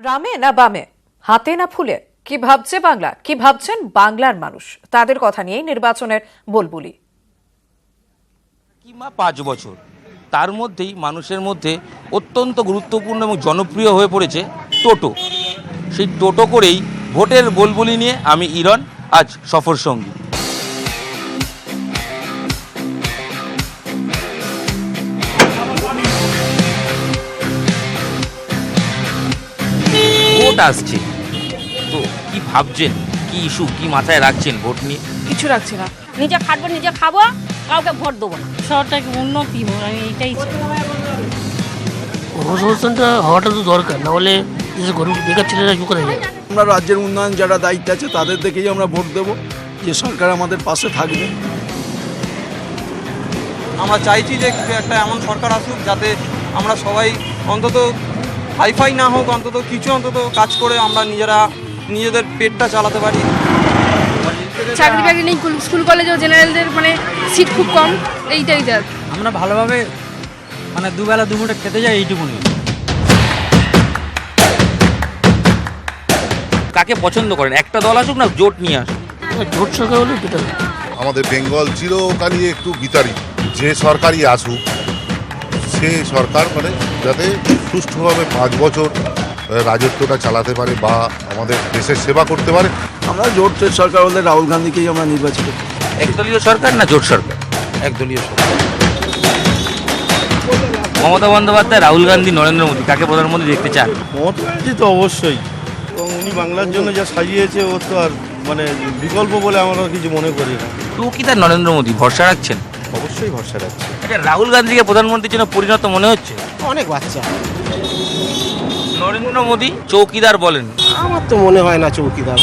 রামে না বামে, হাতে না ফুলে, কি ভাবছে বাংলা, কি ভাবছেন বাংলার মানুষ, তাদের কথা নিয়েই নির্বাচনের বুলবুলি। কিংবা 5 বছর তার মধ্যেই মানুষের মধ্যে অত্যন্ত গুরুত্বপূর্ণ এবং জনপ্রিয় হয়ে পড়েছে টোটো। সেই টোটো করেই ভোটের বুলবুলি নিয়ে আমি ইরন আজ সফর সঙ্গী। ভোট আসছে, তো কি ভাবছেন, কি ইস্যু, কি মাথায় রাখছেন ভোট নিয়ে? কিছু রাখছি না, নিজে খাটবো, নিজে খাবো, কাউকে ভোট দেবো না। শহরটাকে উন্নতি হোক, আমি এটাই চাই। কর্মসংস্থানটা হওয়াটা তো দরকার, না হলে দেশের গরিব বেকার ছেলেরা কি করে যায়? আমরা রাজ্যের উন্নয়ন যারা দায়িত্বে আছে তাদের দেখেই আমরা ভোট দেব, যে সরকার আমাদের পাশে থাকবে। আমরা চাইছি যে একটা এমন সরকার আসুক যাতে আমরা সবাই অন্তত হাইফাই না হোক, অন্তত কিছু অন্তত কাজ করে আমরা নিজেদের পেটটা চালাতে পারি। চাকরি বাকরি নেই, স্কুল কলেজেও জেনারেলদের মানে সিট খুব কম, এইটাই যা। আমরা ভালোভাবে মানে দুবেলা দুমুঠো খেতে যাই, এইটুকুনি। কাকে পছন্দ করেন? একটা দল আসুক না জোট নিয়ে আসুক? জোট সরকার হলে বেটার। আমাদের বেঙ্গল চিরকালই একটু বিতাড়িত, যে সরকারই আসুক সে সরকার মানে যাতে সুষ্ঠুভাবে 5 বছর রাজত্বটা চালাতে পারে বা আমাদের দেশের সেবা করতে পারে। আমরা জোটের সরকার হলে রাহুল গান্ধীকেই আমরা নির্বাচিত করি। একদলীয় সরকার না জোট সরকার? একদলীয় সরকার। মমতা বন্দ্যোপাধ্যায়, রাহুল গান্ধী, নরেন্দ্র মোদী, কাকে প্রধানমন্ত্রী দেখতে চান? মোদী তো অবশ্যই, এবং উনি বাংলার জন্য যা সাজিয়েছে ও তো আর মানে বিকল্প বলে আমরা কিছু মনে করি না। চৌকিদার নরেন্দ্র মোদী, ভরসা রাখছেন? অবশ্যই ভরসা রাখছে। এটা রাহুল গান্ধীকে প্রধানমন্ত্রীর জন্য পরিণত মনে হচ্ছে? অনেক বাচ্চা, নরেন্দ্র মোদী চৌকিদার বলেন? আমার তো মনে হয় না চৌকিদার।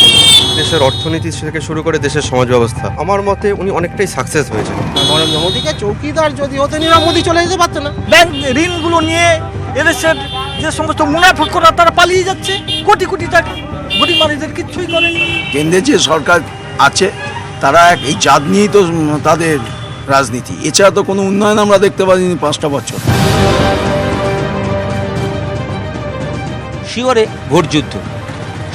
দেশের অর্থনীতি থেকে শুরু করে দেশের সমাজ ব্যবস্থা, আমার মতে উনি অনেকটাই সাকসেস হয়েছেন। নরেন্দ্র মোদীকে চৌকিদার যদি হতে নিরা মোদী চলে যেতে পারতো না। ব্যাংক ঋণগুলো নিয়ে এদেশের যে সমস্ত মুনাফাখোররা তারা পালিয়ে যাচ্ছে, কোটি কোটি টাকা, গরিব মানুষদের কিচ্ছুই করেনি। কেন্দ্রে যে সরকার আছে তারা এই জাত নিয়েই তো তাদের রাজনীতি, এছাড়া তো কোনো উন্নয়ন আমরা দেখতে পাইনি 5টা বছর। শিওরে ভোট যুদ্ধ।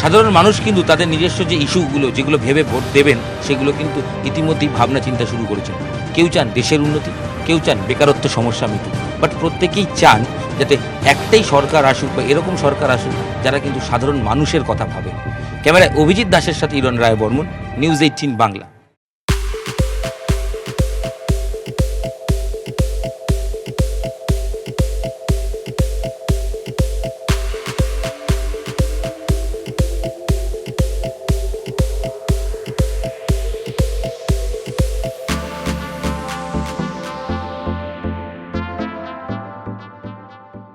সাধারণ মানুষ কিন্তু তাদের নিজস্ব যে ইস্যুগুলো যেগুলো ভেবে ভোট দেবেন সেগুলো কিন্তু ইতিমধ্যেই ভাবনা চিন্তা শুরু করেছেন। কেউ চান দেশের উন্নতি, কেউ চান বেকারত্ব সমস্যা মিটুক, বাট প্রত্যেকেই চান যাতে একটাই সরকার আসুক বা এরকম সরকার আসুক যারা কিন্তু সাধারণ মানুষের কথা ভাবে। ক্যামেরায় অভিজিৎ দাসের সাথে ইরন রায় বর্মন, নিউজ 18 বাংলা।